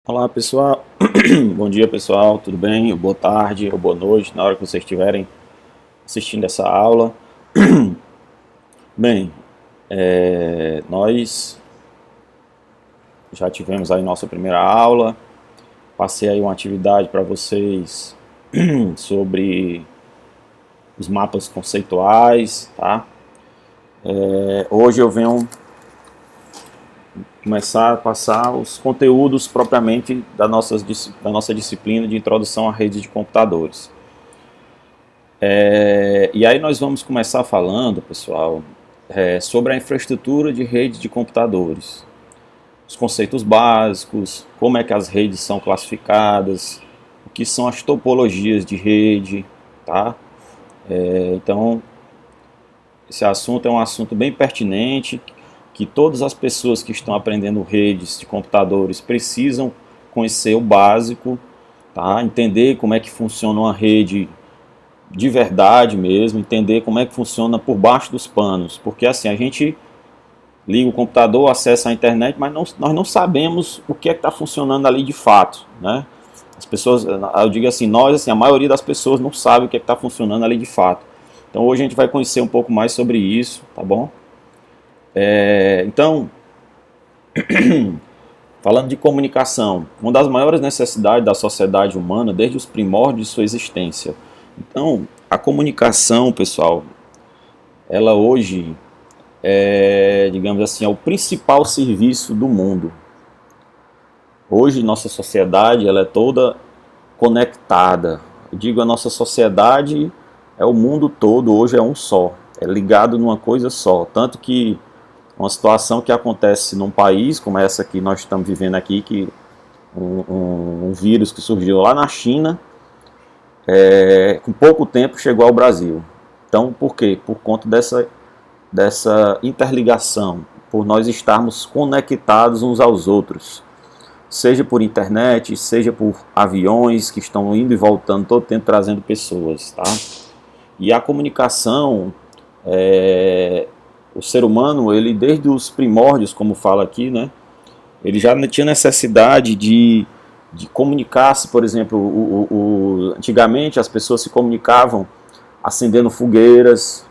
Olá pessoal, bom dia pessoal, tudo bem? Ou boa tarde, ou boa noite, na hora que vocês estiverem assistindo essa aula. Bem, nós já tivemos aí nossa primeira aula, passei aí uma atividade para vocês sobre os mapas conceituais, tá? Hoje eu venho começar a passar os conteúdos propriamente da nossa disciplina de introdução à rede de computadores. E aí nós vamos começar falando, pessoal, sobre a infraestrutura de rede de computadores, os conceitos básicos, como é que as redes são classificadas, o que são as topologias de rede, tá? Então, esse assunto é um assunto bem pertinente, que todas as pessoas que estão aprendendo redes de computadores precisam conhecer o básico, tá? Entender como é que funciona uma rede de verdade mesmo, entender como é que funciona por baixo dos panos, porque assim, a gente liga o computador, acessa a internet, mas nós não sabemos o que é que está funcionando ali de fato, né? As pessoas, eu digo assim, a maioria das pessoas não sabe o que é que está funcionando ali de fato. Então hoje a gente vai conhecer um pouco mais sobre isso, tá bom? Então, falando de comunicação, uma das maiores necessidades da sociedade humana desde os primórdios de sua existência. Então, a comunicação, pessoal, ela hoje digamos assim, é o principal serviço do mundo. Hoje nossa sociedade ela é toda conectada. Eu digo a nossa sociedade é o mundo todo, hoje é um só, é ligado numa coisa só. Tanto que uma situação que acontece num país como essa que nós estamos vivendo aqui, que um vírus que surgiu lá na China, com pouco tempo chegou ao Brasil. Então, por quê? Por conta dessa interligação, por nós estarmos conectados uns aos outros, seja por internet, seja por aviões que estão indo e voltando todo tempo trazendo pessoas, tá? E a comunicação, o ser humano, ele desde os primórdios, como fala aqui, né, ele já tinha necessidade de comunicar-se, por exemplo, antigamente as pessoas se comunicavam acendendo fogueiras,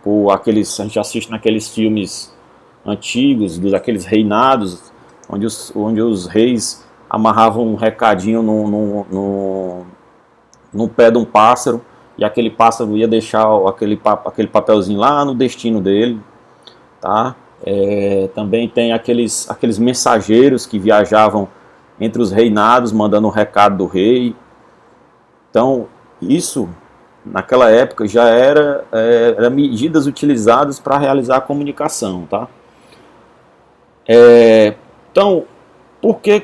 por aqueles, a gente assiste naqueles filmes antigos, daqueles reinados, onde os reis amarravam um recadinho no pé de um pássaro, e aquele pássaro ia deixar aquele papelzinho lá no destino dele, tá? Também tem aqueles mensageiros que viajavam entre os reinados, mandando um recado do rei. Então, isso naquela época já era medidas utilizadas para realizar a comunicação, tá? Então, por que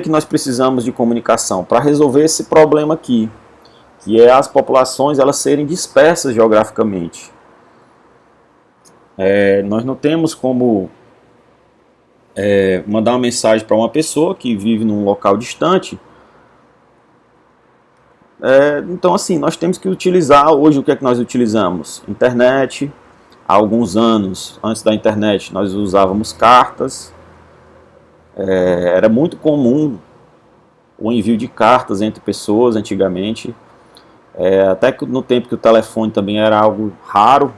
nós precisamos de comunicação? Para resolver esse problema aqui, que é as populações elas serem dispersas geograficamente. Nós não temos como mandar uma mensagem para uma pessoa que vive num local distante. Então, assim, nós temos que utilizar, hoje o que é que nós utilizamos? Internet. Há alguns anos, antes da internet, nós usávamos cartas. Era muito comum o envio de cartas entre pessoas antigamente. Até que no tempo que o telefone também era algo raro.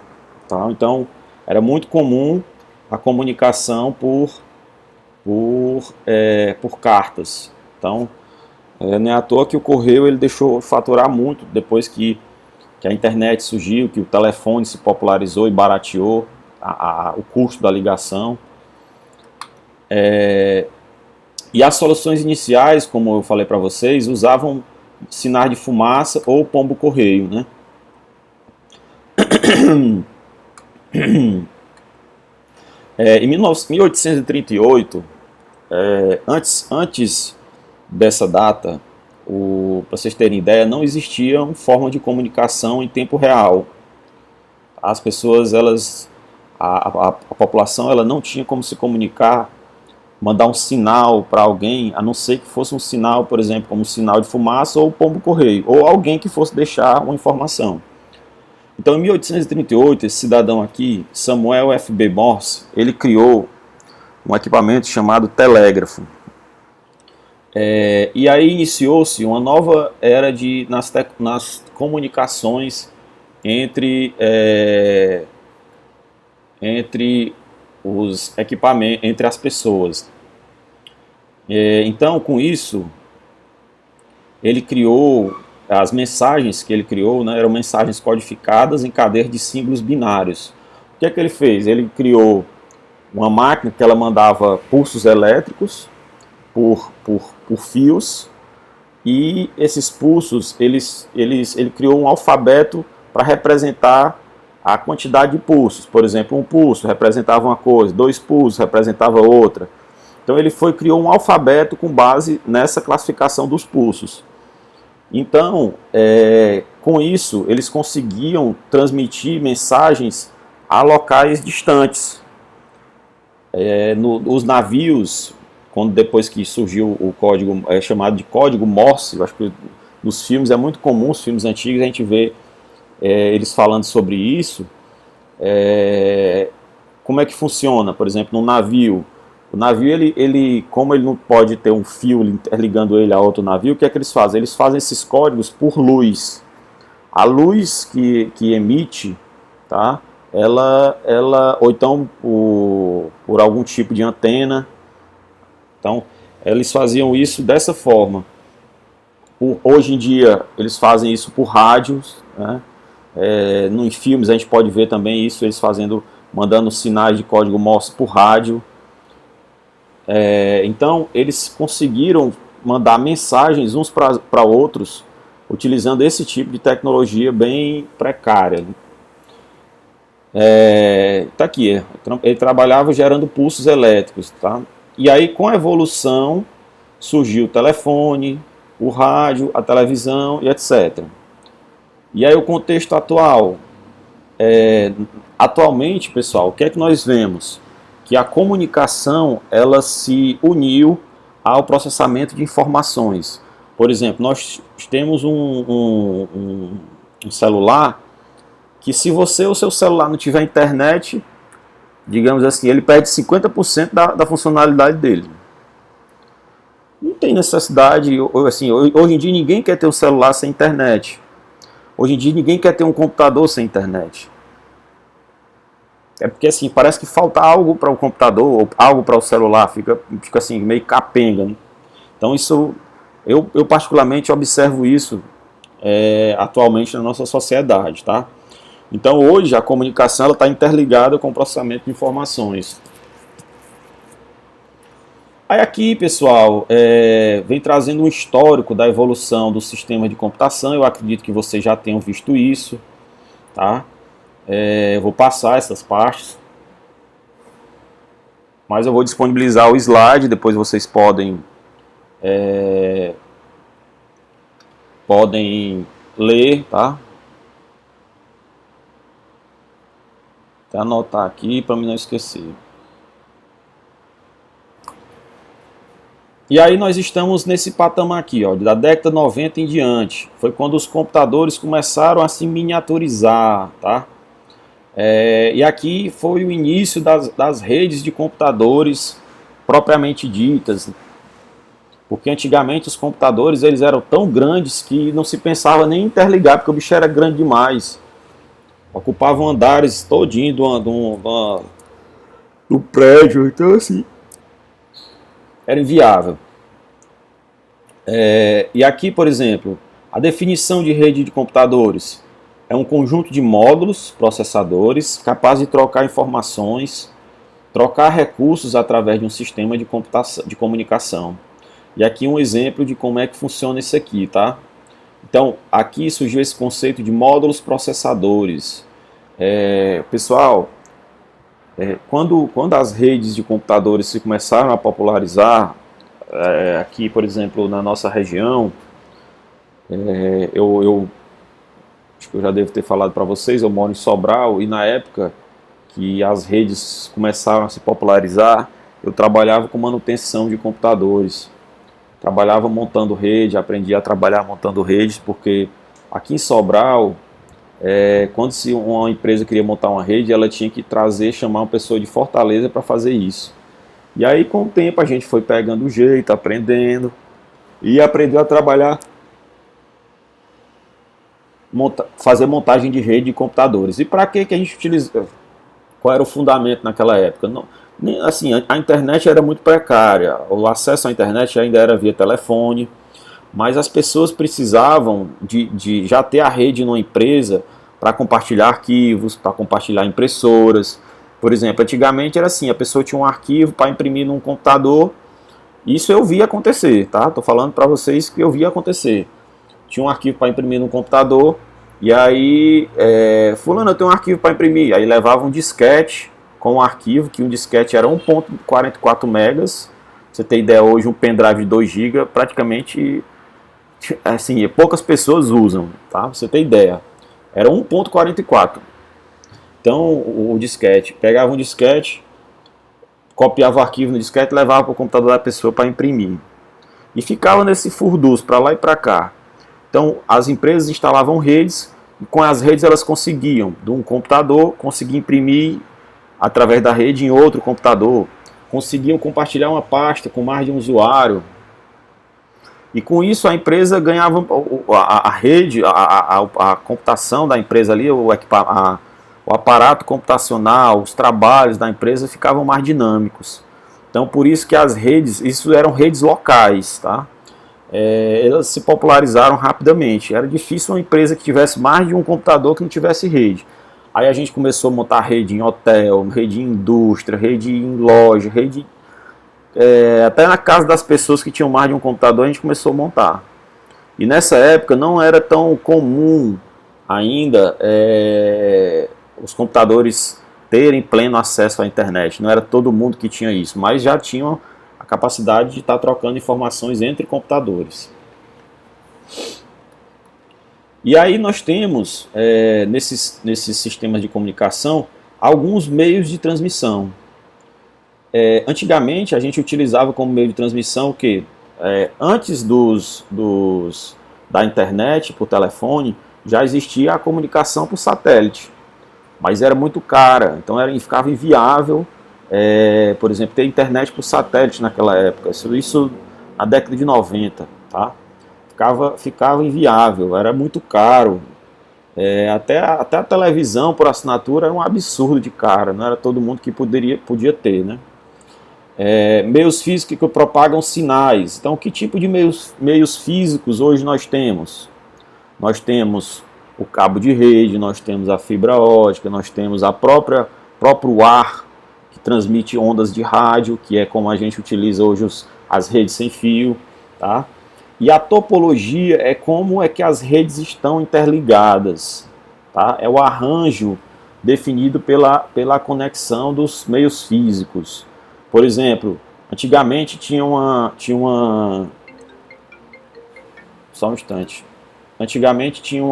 Tá? Então, era muito comum a comunicação por cartas. Então, não é à toa que o correio ele deixou faturar muito depois que a internet surgiu, que o telefone se popularizou e barateou o custo da ligação. E as soluções iniciais, como eu falei para vocês, usavam sinais de fumaça ou pombo-correio, né? Em 1838, antes dessa data, para vocês terem ideia, não existia uma forma de comunicação em tempo real. As pessoas, a população, ela não tinha como se comunicar, mandar um sinal para alguém, a não ser que fosse um sinal, por exemplo, como um sinal de fumaça ou pombo-correio, ou alguém que fosse deixar uma informação. Então, em 1838, esse cidadão aqui, Samuel F. B. Morse, ele criou um equipamento chamado telégrafo. E aí iniciou-se uma nova era nas comunicações entre os equipamentos, entre as pessoas. Então, com isso, ele criou, as mensagens que ele criou, né, eram mensagens codificadas em cadeias de símbolos binários. O que é que ele fez? Ele criou uma máquina que ela mandava pulsos elétricos por fios, e esses pulsos, ele criou um alfabeto para representar a quantidade de pulsos. Por exemplo, um pulso representava uma coisa, 2 pulsos representava outra. Então ele criou um alfabeto com base nessa classificação dos pulsos. Então, com isso, eles conseguiam transmitir mensagens a locais distantes. Os navios, depois que surgiu o código chamado de código Morse, eu acho que nos filmes é muito comum, os filmes antigos, a gente vê eles falando sobre isso. Como é que funciona? Por exemplo, no navio. O navio, como ele não pode ter um fio interligando ele a outro navio, o que é que eles fazem? Eles fazem esses códigos por luz. A luz que emite, tá? Ou então por algum tipo de antena. Então, eles faziam isso dessa forma. Hoje em dia, eles fazem isso por rádios, né? Em filmes a gente pode ver também isso, eles mandando sinais de código Morse por rádio. Então, eles conseguiram mandar mensagens uns para outros, utilizando esse tipo de tecnologia bem precária. Tá aqui, ele trabalhava gerando pulsos elétricos, tá? E aí, com a evolução, surgiu o telefone, o rádio, a televisão e etc. E aí, o contexto atual. Atualmente, pessoal, o que é que nós vemos? Que a comunicação, ela se uniu ao processamento de informações. Por exemplo, nós temos um celular que, se o seu celular não tiver internet, digamos assim, ele perde 50% da funcionalidade dele. Não tem necessidade, assim, hoje em dia ninguém quer ter um celular sem internet. Hoje em dia ninguém quer ter um computador sem internet. É porque assim, parece que falta algo para o computador, ou algo para o celular, fica assim, meio capenga, né? Então isso, eu particularmente observo isso atualmente na nossa sociedade, tá? Então hoje a comunicação está interligada com o processamento de informações. Aí aqui, pessoal, vem trazendo um histórico da evolução do sistema de computação. Eu acredito que vocês já tenham visto isso, tá? Eu vou passar essas partes, mas eu vou disponibilizar o slide, depois vocês podem ler, tá? Vou anotar aqui para mim não esquecer. E aí nós estamos nesse patamar aqui, ó, da década de 90 em diante. Foi quando os computadores começaram a se miniaturizar, tá? E aqui foi o início das redes de computadores propriamente ditas. Porque antigamente os computadores eles eram tão grandes que não se pensava nem em interligar, porque o bicho era grande demais. Ocupavam andares todinho do prédio, então assim, era inviável. E aqui, por exemplo, a definição de rede de computadores é um conjunto de módulos, processadores, capaz de trocar informações, trocar recursos através de um sistema de comunicação. E aqui um exemplo de como é que funciona isso aqui, tá? Então, aqui surgiu esse conceito de módulos processadores. Pessoal, quando as redes de computadores se começaram a popularizar, aqui, por exemplo, na nossa região, acho que eu já devo ter falado para vocês, eu moro em Sobral, e na época que as redes começaram a se popularizar, eu trabalhava com manutenção de computadores. Trabalhava montando rede, aprendi a trabalhar montando redes, porque aqui em Sobral, quando uma empresa queria montar uma rede, ela tinha que chamar uma pessoa de Fortaleza para fazer isso. E aí, com o tempo, a gente foi pegando o jeito, aprendendo, e aprendeu a trabalhar, fazer montagem de rede de computadores. E para que a gente utiliza? Qual era o fundamento naquela época? Não, assim, a internet era muito precária, o acesso à internet ainda era via telefone, mas as pessoas precisavam de já ter a rede numa empresa para compartilhar arquivos, para compartilhar impressoras. Por exemplo, antigamente era assim, a pessoa tinha um arquivo para imprimir num computador, isso eu vi acontecer, tá? Estou falando para vocês que eu vi acontecer. Tinha um arquivo para imprimir no computador, e aí, fulano, eu tenho um arquivo para imprimir. Aí levava um disquete com um arquivo, que um disquete era 1.44 megas. Você tem ideia, hoje um pendrive de 2 GB, praticamente, assim, poucas pessoas usam, tá? Você tem ideia. Era 1.44. Então, o disquete, pegava um disquete, copiava o arquivo no disquete e levava para o computador da pessoa para imprimir. E ficava nesse furdunço, para lá e para cá. Então, as empresas instalavam redes, e com as redes elas conseguiam, de um computador, conseguiam imprimir através da rede em outro computador, conseguiam compartilhar uma pasta com mais de um usuário. E com isso a empresa ganhava a rede, a computação da empresa ali, o aparato computacional, os trabalhos da empresa ficavam mais dinâmicos. Então, por isso que as redes, isso eram redes locais, tá? Elas se popularizaram rapidamente. Era difícil uma empresa que tivesse mais de um computador que não tivesse rede. Aí a gente começou a montar rede em hotel, rede em indústria, rede em loja, rede até na casa das pessoas que tinham mais de um computador a gente começou a montar. E nessa época não era tão comum ainda os computadores terem pleno acesso à internet. Não era todo mundo que tinha isso, mas já tinham a capacidade de estar trocando informações entre computadores. E aí nós temos, nesses sistemas de comunicação, alguns meios de transmissão. Antigamente a gente utilizava como meio de transmissão o quê? Antes da internet por telefone, já existia a comunicação por satélite, mas era muito cara, então ficava inviável, por exemplo, ter internet por satélite naquela época, isso na década de 90, tá? Ficava inviável, era muito caro, até a televisão por assinatura era um absurdo de cara, não era todo mundo que podia ter, né? Meios físicos que propagam sinais. Então, que tipo de meios físicos hoje nós temos? Nós temos o cabo de rede, nós temos a fibra ótica, nós temos próprio ar que transmite ondas de rádio, que é como a gente utiliza hoje as redes sem fio, tá? E a topologia é como é que as redes estão interligadas, tá? É o arranjo definido pela conexão dos meios físicos. Por exemplo, antigamente tinha uma... Só um instante. Antigamente tinha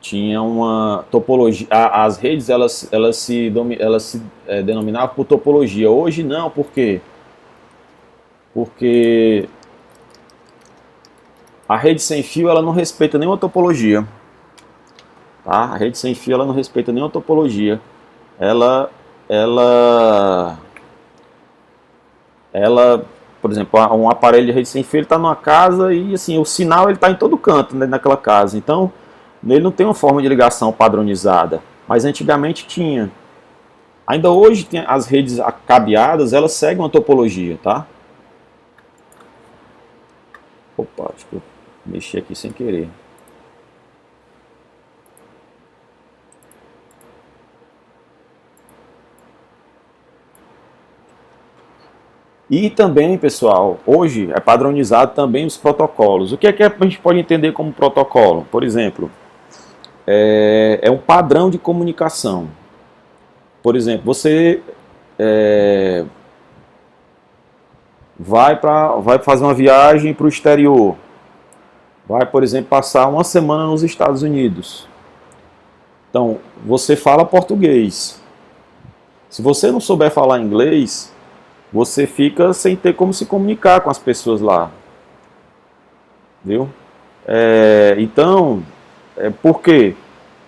tinha uma topologia. As redes elas se denominavam por topologia. Hoje não, por quê? Porque a rede sem fio ela não respeita nenhuma topologia. Tá? A rede sem fio ela não respeita nenhuma topologia. Ela, por exemplo, um aparelho de rede sem fio está numa casa e assim o sinal ele está em todo canto, né, naquela casa. Então ele não tem uma forma de ligação padronizada, mas antigamente tinha. Ainda hoje tem as redes cabeadas, elas seguem uma topologia, tá? Opa, acho que eu mexi aqui sem querer. E também, pessoal, hoje é padronizado também os protocolos. O que a gente pode entender como protocolo? Por exemplo, é um padrão de comunicação. Por exemplo, você vai fazer uma viagem para o exterior. Vai, por exemplo, passar uma semana nos Estados Unidos. Então, você fala português. Se você não souber falar inglês, você fica sem ter como se comunicar com as pessoas lá. Viu? Então, por quê?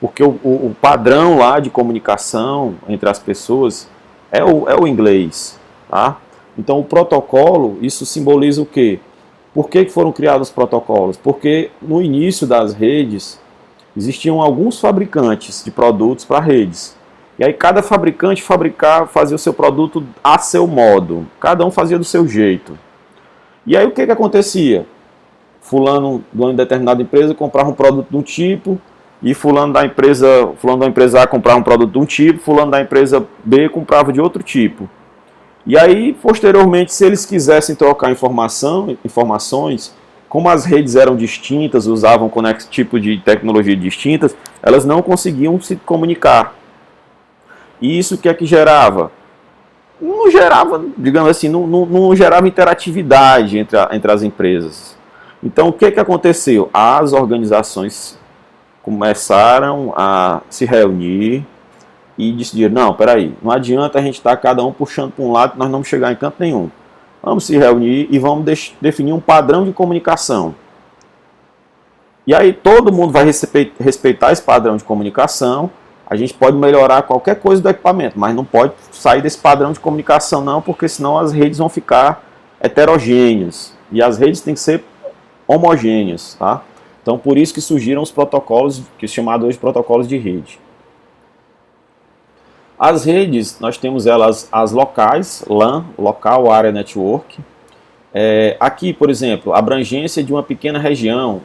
porque o padrão lá de comunicação entre as pessoas é o inglês, tá? Então o protocolo, isso simboliza o quê? Por que foram criados os protocolos? Porque no início das redes existiam alguns fabricantes de produtos para redes. E aí cada fabricante fazia o seu produto a seu modo. Cada um fazia do seu jeito. E aí o que acontecia? Fulano de uma determinada empresa comprava um produto de um tipo, e fulano da empresa A comprava um produto de um tipo, fulano da empresa B comprava de outro tipo. E aí, posteriormente, se eles quisessem trocar informações, como as redes eram distintas, usavam tipo de tecnologia distintas, elas não conseguiam se comunicar. E isso que é que gerava? Não gerava, digamos assim, não gerava interatividade entre as empresas. Então, o que aconteceu? As organizações começaram a se reunir e decidiram, não, peraí, não adianta a gente estar cada um puxando para um lado, nós não vamos chegar em canto nenhum. Vamos se reunir e vamos definir um padrão de comunicação. E aí todo mundo vai respeitar esse padrão de comunicação. A gente pode melhorar qualquer coisa do equipamento, mas não pode sair desse padrão de comunicação não, porque senão as redes vão ficar heterogêneas. E as redes têm que ser homogêneas, tá? Então por isso que surgiram os protocolos, que são chamados hoje de protocolos de rede. As redes, nós temos elas as locais, LAN, Local Area Network. Aqui, por exemplo, a abrangência de uma pequena região,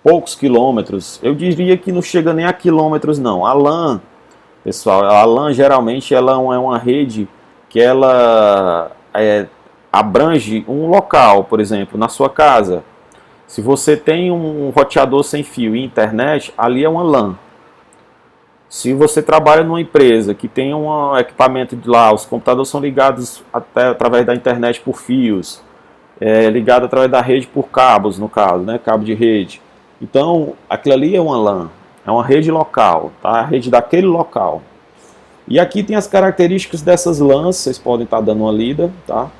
poucos quilômetros, eu diria que não chega nem a quilômetros não. A LAN, pessoal, a LAN geralmente ela é uma rede que ela abrange um local, por exemplo, na sua casa. Se você tem um roteador sem fio e internet, ali é uma LAN. Se você trabalha numa empresa que tem um equipamento de lá, os computadores são ligados através da internet por fios, ligado através da rede por cabos, no caso, né, cabo de rede. Então, aquilo ali é uma LAN, é uma rede local, tá? A rede daquele local. E aqui tem as características dessas LANs, vocês podem estar dando uma lida, tá?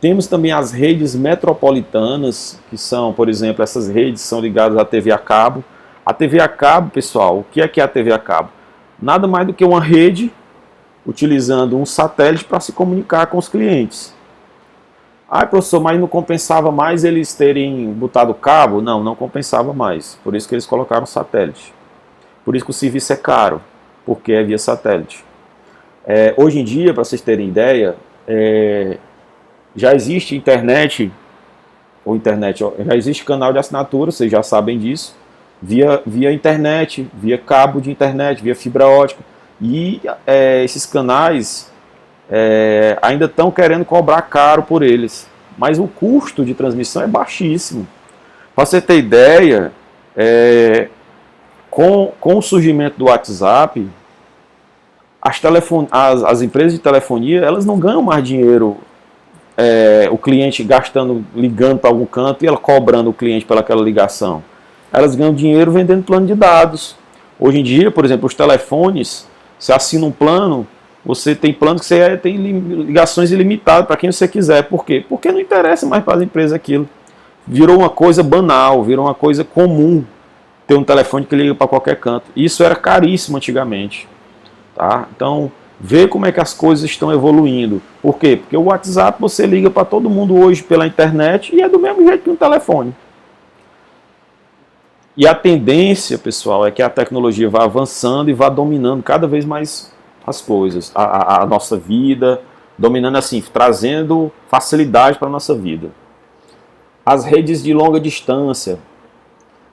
Temos também as redes metropolitanas, que são, por exemplo, essas redes são ligadas à TV a cabo. A TV a cabo, pessoal, o que é a TV a cabo? Nada mais do que uma rede utilizando um satélite para se comunicar com os clientes. Ah, professor, mas não compensava mais eles terem botado cabo? Não, não compensava mais. Por isso que eles colocaram satélite. Por isso que o serviço é caro, porque é via satélite. Hoje em dia, para vocês terem ideia, já existe internet, já existe canal de assinatura, vocês já sabem disso, via internet, via cabo de internet, via fibra ótica. E esses canais ainda estão querendo cobrar caro por eles. Mas o custo de transmissão é baixíssimo. Para você ter ideia, com o surgimento do WhatsApp, as empresas de telefonia elas não ganham mais dinheiro, o cliente ligando para algum canto e ela cobrando o cliente pelaquela ligação. Elas ganham dinheiro vendendo plano de dados. Hoje em dia, por exemplo, os telefones, você assina um plano, você tem plano que você tem ligações ilimitadas para quem você quiser. Por quê? Porque não interessa mais para as empresas aquilo. Virou uma coisa banal, virou uma coisa comum ter um telefone que liga para qualquer canto. Isso era caríssimo antigamente. Tá? Então, vê como é que as coisas estão evoluindo. Por quê? Porque o WhatsApp você liga para todo mundo hoje pela internet e é do mesmo jeito que um telefone. E a tendência, pessoal, é que a tecnologia vá avançando e vá dominando cada vez mais as coisas, a nossa vida, dominando assim, trazendo facilidade para a nossa vida. As redes de longa distância,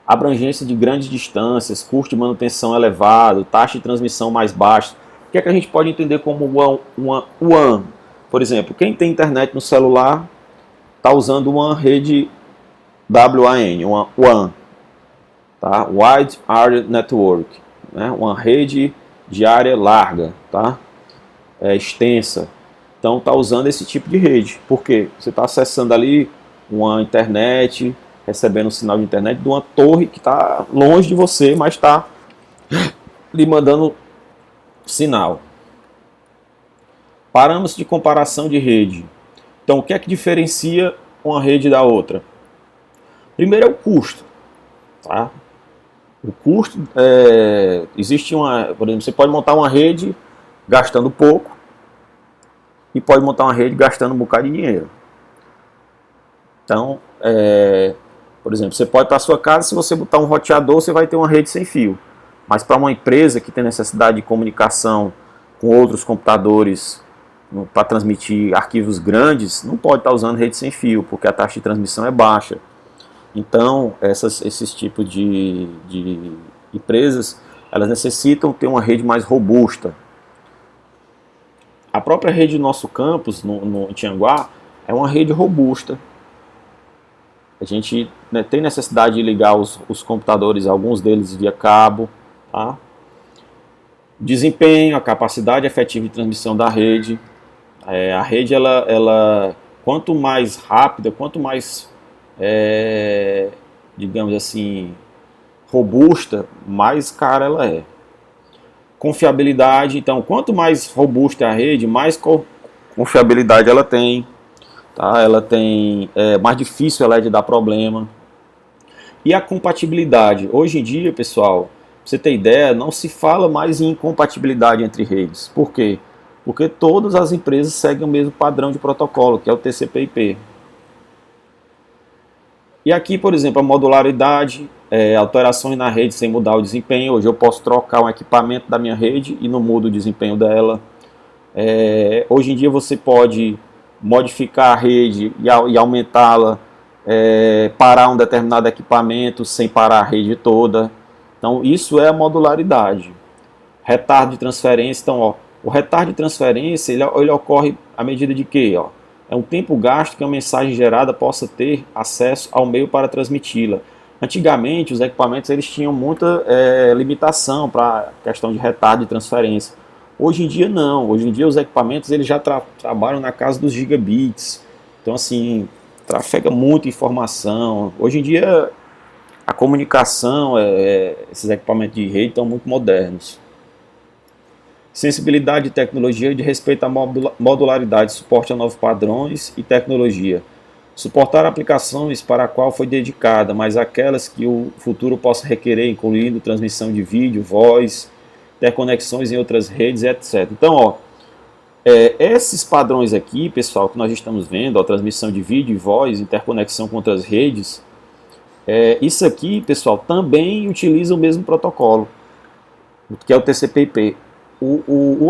abrangência de grandes distâncias, custo de manutenção elevado, taxa de transmissão mais baixa. O que é que a gente pode entender como uma WAN? Por exemplo, quem tem internet no celular está usando uma rede WAN, uma WAN. Tá? Wide Area Network, né? Uma rede de área larga, tá? Extensa. Então está usando esse tipo de rede. Por quê? Você está acessando ali uma internet, recebendo um sinal de internet de uma torre que está longe de você, mas está lhe mandando sinal. Parâmetros de comparação de rede. Então o que é que diferencia uma rede da outra? Primeiro é o custo, tá? O custo, existe por exemplo, você pode montar uma rede gastando pouco e pode montar uma rede gastando um bocado de dinheiro. Então, por exemplo, você pode para a sua casa, se você botar um roteador, você vai ter uma rede sem fio. Mas para uma empresa que tem necessidade de comunicação com outros computadores para transmitir arquivos grandes, não pode estar usando rede sem fio, porque a taxa de transmissão é baixa. Então, esses tipos de empresas, elas necessitam ter uma rede mais robusta. A própria rede do nosso campus, em Tianguá, é uma rede robusta. A gente, né, tem necessidade de ligar os computadores, alguns deles via cabo. Tá? Desempenho, a capacidade efetiva de transmissão da rede. A rede, quanto mais rápida, quanto mais, digamos assim, robusta, mais cara ela é. Confiabilidade, então, quanto mais robusta é a rede, mais confiabilidade ela tem. Tá? Ela tem, mais difícil ela é de dar problema. E a compatibilidade. Hoje em dia, pessoal, pra você ter ideia, não se fala mais em incompatibilidade entre redes. Por quê? Porque todas as empresas seguem o mesmo padrão de protocolo, que é o TCP/IP. E aqui, por exemplo, a modularidade, alterações na rede sem mudar o desempenho. Hoje eu posso trocar um equipamento da minha rede e não muda o desempenho dela. Hoje em dia você pode modificar a rede e aumentá-la, parar um determinado equipamento sem parar a rede toda. Então isso é a modularidade. Retardo de transferência, então o retardo de transferência ele ocorre à medida de quê? É um tempo gasto que a mensagem gerada possa ter acesso ao meio para transmiti-la. Antigamente os equipamentos eles tinham muita limitação para a questão de retardo de transferência. Hoje em dia não, hoje em dia os equipamentos eles já trabalham na casa dos gigabits, então assim, trafega muita informação. Hoje em dia a comunicação, esses equipamentos de rede estão muito modernos. Sensibilidade de tecnologia de respeito à modularidade, suporte a novos padrões e tecnologia. Suportar aplicações para a qual foi dedicada, mas aquelas que o futuro possa requerer, incluindo transmissão de vídeo, voz, interconexões em outras redes, etc. Então, esses padrões aqui, pessoal, que nós estamos vendo, transmissão de vídeo e voz, interconexão com outras redes, isso aqui, pessoal, também utiliza o mesmo protocolo, que é o TCP/IP.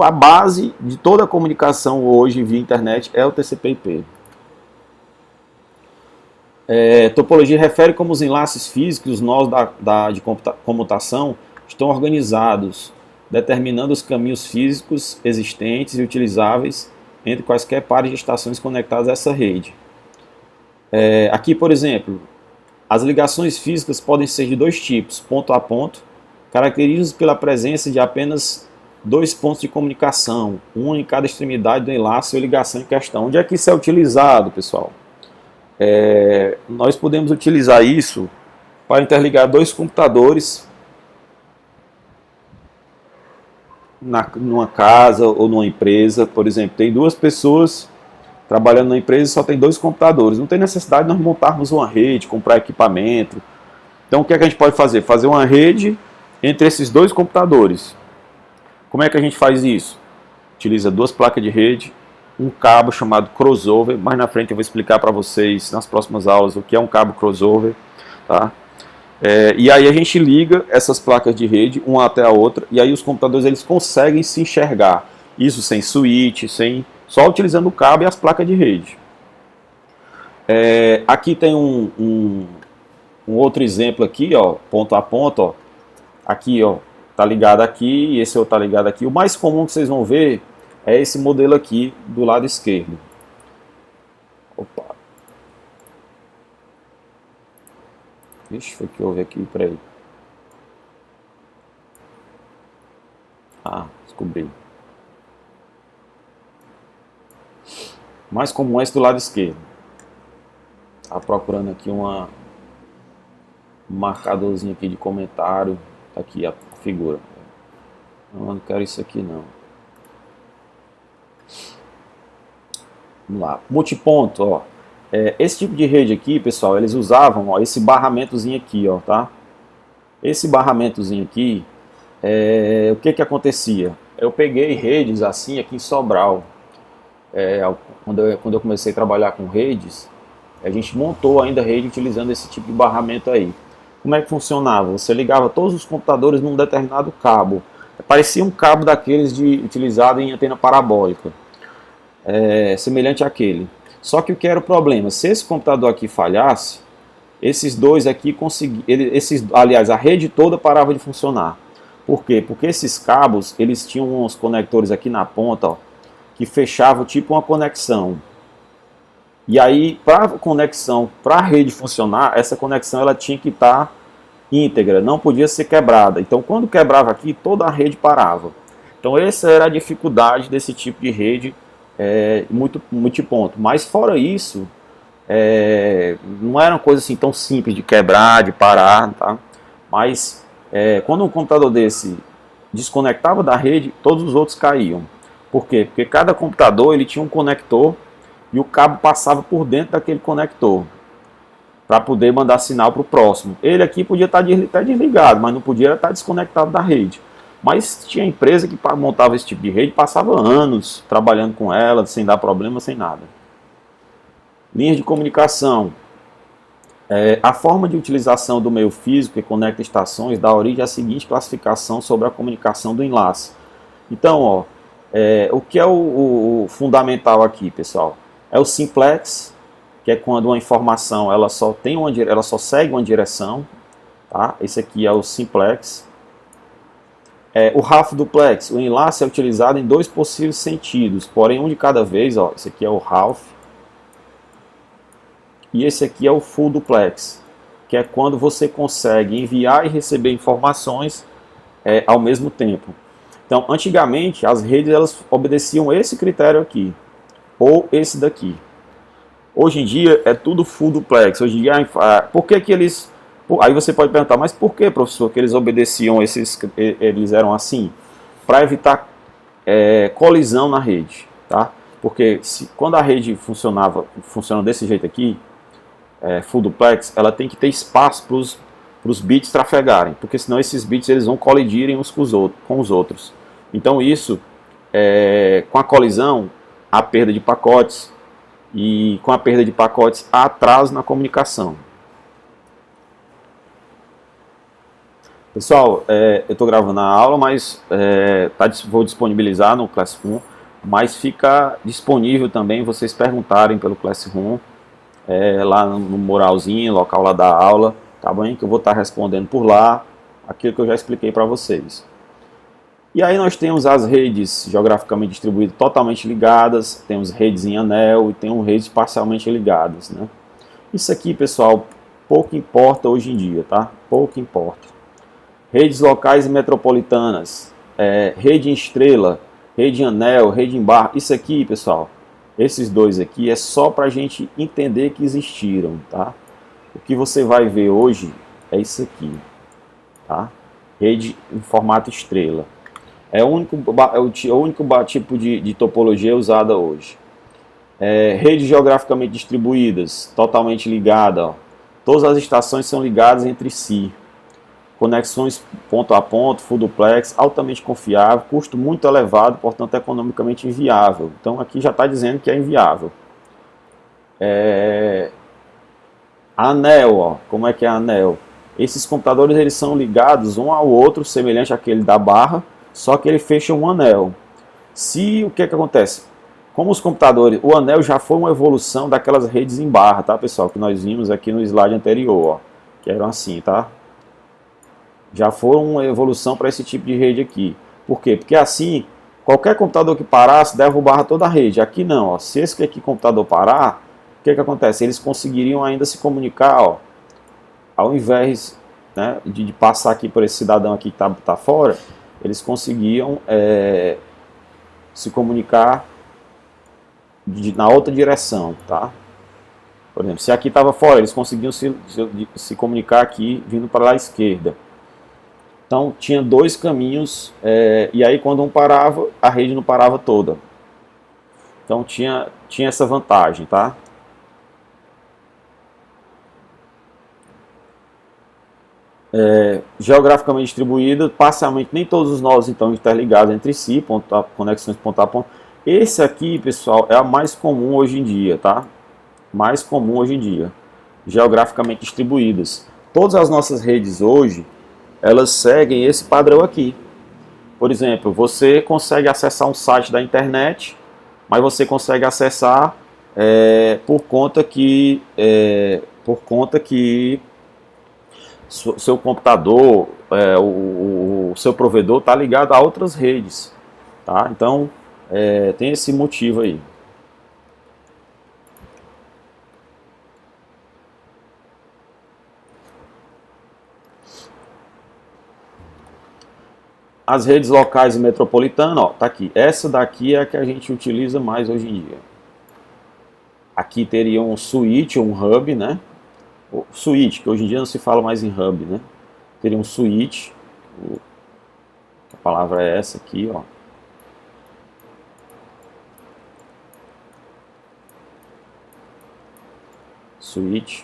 A base de toda a comunicação hoje via internet é o TCP/IP. Topologia refere como os enlaces físicos, os nós de comutação estão organizados, determinando os caminhos físicos existentes e utilizáveis entre quaisquer pares de estações conectadas a essa rede. Aqui, por exemplo, as ligações físicas podem ser de dois tipos, ponto a ponto, caracterizados pela presença de apenas dois pontos de comunicação, um em cada extremidade do enlace ou ligação em questão. Onde é que isso é utilizado, pessoal? Nós podemos utilizar isso para interligar dois computadores numa casa ou numa empresa. Por exemplo, tem duas pessoas trabalhando na empresa e só tem dois computadores. Não tem necessidade de nós montarmos uma rede, comprar equipamento. Então o que é que a gente pode fazer? Fazer uma rede entre esses dois computadores. Como é que a gente faz isso? Utiliza duas placas de rede, um cabo chamado crossover. Mais na frente eu vou explicar para vocês nas próximas aulas o que é um cabo crossover. Tá? E aí a gente liga essas placas de rede uma até a outra, e aí os computadores eles conseguem se enxergar. Isso sem switch, só utilizando o cabo e as placas de rede. Aqui tem um outro exemplo aqui, ponto a ponto. Aqui, tá ligado aqui e esse outro tá ligado aqui. O mais comum que vocês vão ver é esse modelo aqui do lado esquerdo. Opa. Vixe, foi que houve aqui, peraí. Descobri. O mais comum é esse do lado esquerdo. Tá procurando aqui um marcadorzinho aqui de comentário. Tá aqui a figura. Não quero isso aqui não. Vamos lá. Multiponto, esse tipo de rede aqui, pessoal, eles usavam esse barramentozinho aqui, tá? Esse barramentozinho aqui, o que que acontecia? Eu peguei redes assim aqui em Sobral. Quando eu comecei a trabalhar com redes, a gente montou ainda rede utilizando esse tipo de barramento aí. Como é que funcionava? Você ligava todos os computadores num determinado cabo. Parecia um cabo daqueles utilizado em antena parabólica, semelhante àquele. Só que o que era o problema? Se esse computador aqui falhasse, esses dois aqui aliás, a rede toda parava de funcionar. Por quê? Porque esses cabos, eles tinham uns conectores aqui na ponta, ó, que fechavam tipo uma conexão. E aí, para a conexão, para a rede funcionar, essa conexão ela tinha que estar íntegra, não podia ser quebrada. Então, quando quebrava aqui, toda a rede parava. Então, essa era a dificuldade desse tipo de rede multiponto. Mas, fora isso, não era uma coisa assim tão simples de quebrar, de parar, tá? Mas, quando um computador desse desconectava da rede, todos os outros caíam. Por quê? Porque cada computador ele tinha um conector e o cabo passava por dentro daquele conector para poder mandar sinal para o próximo. Ele aqui podia estar desligado, mas não podia estar desconectado da rede. Mas tinha empresa que montava esse tipo de rede, passava anos trabalhando com ela, sem dar problema, sem nada. Linhas de comunicação. A forma de utilização do meio físico que conecta estações dá origem à seguinte classificação sobre a comunicação do enlace. Então, ó, o que é o fundamental aqui, pessoal? É o simplex, que é quando uma informação ela só segue uma direção, tá? Esse aqui é o simplex. O half duplex, o enlace é utilizado em dois possíveis sentidos, porém um de cada vez, ó. Esse aqui é o half e esse aqui é o full duplex, que é quando você consegue enviar e receber informações ao mesmo tempo. Então, antigamente as redes elas obedeciam esse critério aqui ou esse daqui. Hoje em dia é tudo full duplex. Hoje em dia, por que que eles... Aí você pode perguntar, mas por que, professor, que eles obedeciam eles eram assim? Para evitar colisão na rede, tá? Porque quando a rede funciona desse jeito aqui, full duplex, ela tem que ter espaço para os bits trafegarem, porque senão esses bits eles vão colidirem uns com os outros. Então isso, com a colisão, há perda de pacotes, e com a perda de pacotes há atraso na comunicação. Pessoal, eu estou gravando a aula, mas vou disponibilizar no Classroom, mas fica disponível também vocês perguntarem pelo Classroom, lá no muralzinho, local lá da aula, tá bem? Que eu vou estar respondendo por lá aquilo que eu já expliquei para vocês. E aí nós temos as redes geograficamente distribuídas totalmente ligadas, temos redes em anel e temos redes parcialmente ligadas, né? Isso aqui, pessoal, pouco importa hoje em dia, tá? Pouco importa. Redes locais e metropolitanas, rede em estrela, rede em anel, rede em barra, isso aqui, pessoal, esses dois aqui é só para a gente entender que existiram, tá? O que você vai ver hoje é isso aqui, tá? Rede em formato estrela. É o único tipo de topologia usada hoje. Redes geograficamente distribuídas, totalmente ligada. Ó. Todas as estações são ligadas entre si. Conexões ponto a ponto, full duplex, altamente confiável, custo muito elevado, portanto economicamente inviável. Então aqui já está dizendo que é inviável. Anel, ó. Como é que é anel? Esses computadores eles são ligados um ao outro, semelhante àquele da barra, só que ele fecha um anel. O que acontece? Como os computadores, o anel já foi uma evolução daquelas redes em barra, tá, pessoal? Que nós vimos aqui no slide anterior, ó, que eram assim, tá? Já foi uma evolução para esse tipo de rede aqui. Por quê? Porque assim, qualquer computador que parasse derrubava toda a rede. Aqui não, ó. Se esse aqui computador parar, o que acontece? Eles conseguiriam ainda se comunicar, ó, ao invés, né, de passar aqui por esse cidadão aqui que tá fora, eles conseguiam se comunicar na outra direção, tá? Por exemplo, se aqui estava fora, eles conseguiam se comunicar aqui vindo para lá à esquerda. Então tinha dois caminhos, e aí quando um parava, a rede não parava toda. Então tinha essa vantagem, tá? geograficamente distribuída, parcialmente nem todos os nodos estão interligados entre si, conexões ponto a ponto. Esse aqui, pessoal, é a mais comum hoje em dia, tá? Mais comum hoje em dia, geograficamente distribuídas. Todas as nossas redes hoje, elas seguem esse padrão aqui. Por exemplo, você consegue acessar um site da internet, mas você consegue acessar por conta que seu computador, o seu provedor está ligado a outras redes, tá? Então tem esse motivo aí. As redes locais e metropolitanas, ó, tá aqui. Essa daqui é a que a gente utiliza mais hoje em dia. Aqui teria um switch, um hub, né? O switch, que hoje em dia não se fala mais em hub, né? Teria um switch, a palavra é essa aqui, ó. Switch.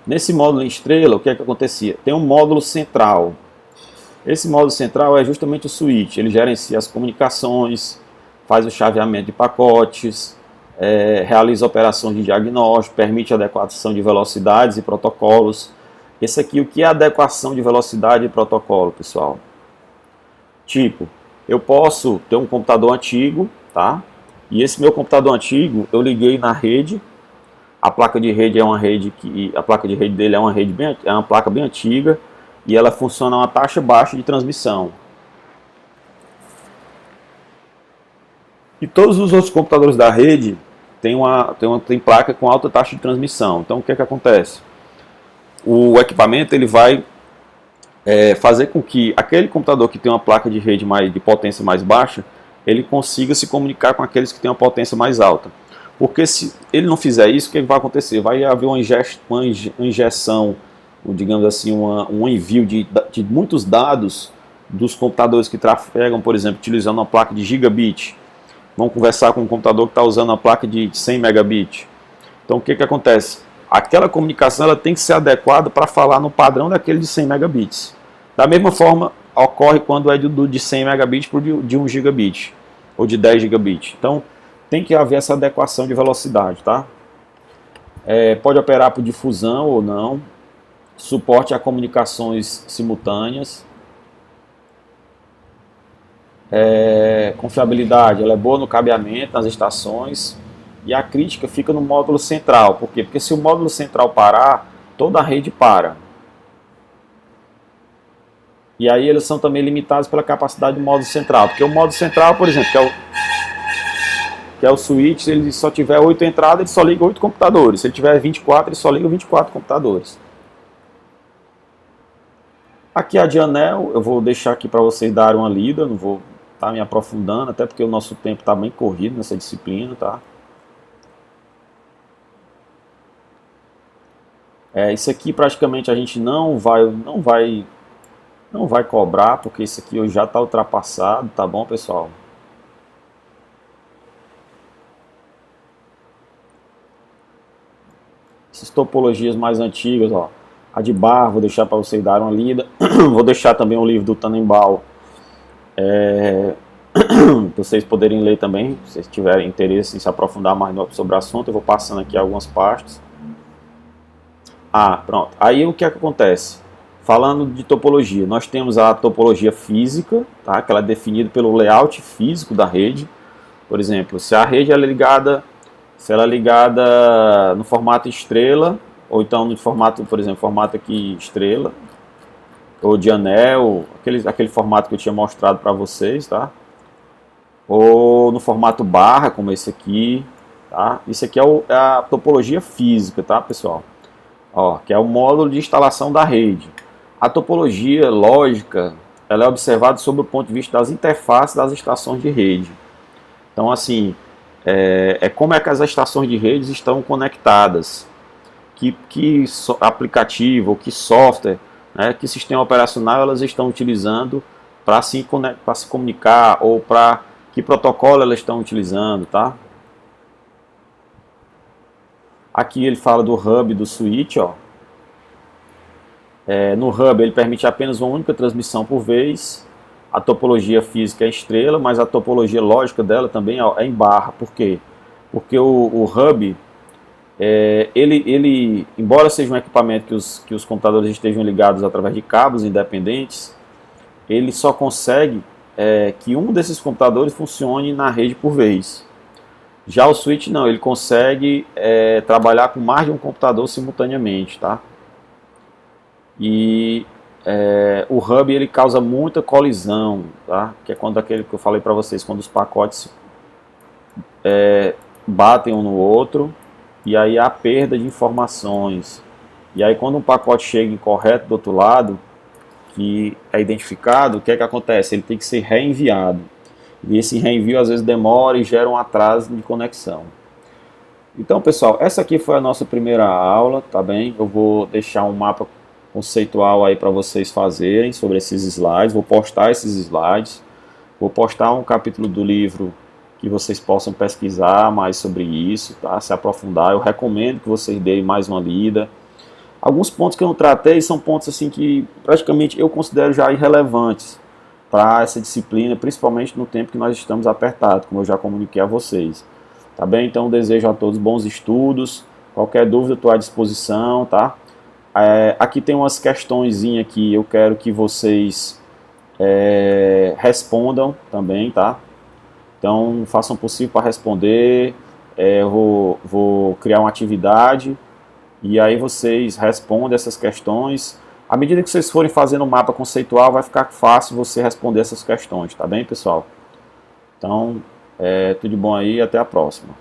Nesse módulo em estrela, o que é que acontecia? Tem um módulo central. Esse módulo central é justamente o switch. Ele gerencia as comunicações, faz o chaveamento de pacotes, realiza operações de diagnóstico, permite adequação de velocidades e protocolos. Esse aqui, o que é adequação de velocidade e protocolo, pessoal? Tipo, eu posso ter um computador antigo, tá? E esse meu computador antigo, eu liguei na rede. A placa de rede é uma rede que a placa de rede dele é uma placa bem antiga e ela funciona a uma taxa baixa de transmissão. E todos os outros computadores da rede tem placa com alta taxa de transmissão. Então o que é que acontece? O equipamento ele vai fazer com que aquele computador que tem uma placa de rede de potência mais baixa, ele consiga se comunicar com aqueles que têm uma potência mais alta. Porque se ele não fizer isso, o que vai acontecer? Vai haver uma injeção, digamos assim, um envio de muitos dados dos computadores que trafegam, por exemplo, utilizando uma placa de gigabit. Vão conversar com um computador que está usando uma placa de 100 megabit. Então o que acontece? Aquela comunicação ela tem que ser adequada para falar no padrão daquele de 100 megabits. Da mesma forma, ocorre quando é de 100 megabits para de 1 gigabit ou de 10 gigabit. Então, tem que haver essa adequação de velocidade, tá? Pode operar por difusão ou não, suporte a comunicações simultâneas, confiabilidade, ela é boa no cabeamento, nas estações, e a crítica fica no módulo central. Por quê? Porque se o módulo central parar, toda a rede para. E aí eles são também limitados pela capacidade do módulo central, porque o módulo central, por exemplo, que é o switch, se ele só tiver 8 entradas, ele só liga 8 computadores. Se ele tiver 24, ele só liga 24 computadores. Aqui a de anel, eu vou deixar aqui para vocês darem uma lida, não vou estar me aprofundando, até porque o nosso tempo está bem corrido nessa disciplina, tá? Isso aqui praticamente a gente não vai cobrar, porque isso aqui hoje já está ultrapassado, tá bom, pessoal? Essas topologias mais antigas, ó, a de Bar, vou deixar para vocês darem uma lida. Vou deixar também o livro do Tannenbaum, para vocês poderem ler também, se vocês tiverem interesse em se aprofundar mais sobre o assunto. Eu vou passando aqui algumas partes. Pronto. Aí o que é que acontece? Falando de topologia, nós temos a topologia física, tá? Que ela é definida pelo layout físico da rede. Por exemplo, se a rede ela é ligada no formato estrela, ou então no formato, por exemplo, formato aqui estrela, ou de anel, aquele formato que eu tinha mostrado para vocês, tá? Ou no formato barra, como esse aqui, tá? Isso aqui é a topologia física, tá, pessoal? Ó, que é o módulo de instalação da rede. A topologia lógica, ela é observada sob o ponto de vista das interfaces das estações de rede. Então, assim, como é que as estações de redes estão conectadas, que aplicativo, ou que software, né, que sistema operacional elas estão utilizando para se comunicar, ou para que protocolo elas estão utilizando, tá? Aqui ele fala do hub e do switch, ó. No hub ele permite apenas uma única transmissão por vez. A topologia física é estrela, mas a topologia lógica dela também é em barra. Por quê? Porque o hub, embora seja um equipamento que os computadores estejam ligados através de cabos independentes, ele só consegue que um desses computadores funcione na rede por vez. Já o switch não, ele consegue trabalhar com mais de um computador simultaneamente, tá? E o hub ele causa muita colisão, tá? Que é quando aquele que eu falei para vocês, quando os pacotes batem um no outro, e aí há perda de informações. E aí quando um pacote chega incorreto do outro lado, que é identificado, o que é que acontece? Ele tem que ser reenviado. E esse reenvio às vezes demora e gera um atraso de conexão. Então, pessoal, essa aqui foi a nossa primeira aula, tá bem? Eu vou deixar um mapa conceitual aí para vocês fazerem sobre esses slides. Vou postar esses slides. Vou postar um capítulo do livro que vocês possam pesquisar mais sobre isso, tá? Se aprofundar. Eu recomendo que vocês deem mais uma lida. Alguns pontos que eu não tratei são pontos assim que praticamente eu considero já irrelevantes para essa disciplina, principalmente no tempo que nós estamos apertados, como eu já comuniquei a vocês. Tá bem? Então desejo a todos bons estudos. Qualquer dúvida estou à disposição, tá? Aqui tem umas questões que eu quero que vocês respondam também, tá? Então façam o possível para responder. Eu vou criar uma atividade e aí vocês respondem essas questões. À medida que vocês forem fazendo o mapa conceitual, vai ficar fácil você responder essas questões, tá bem, pessoal? Então, tudo de bom aí e até a próxima.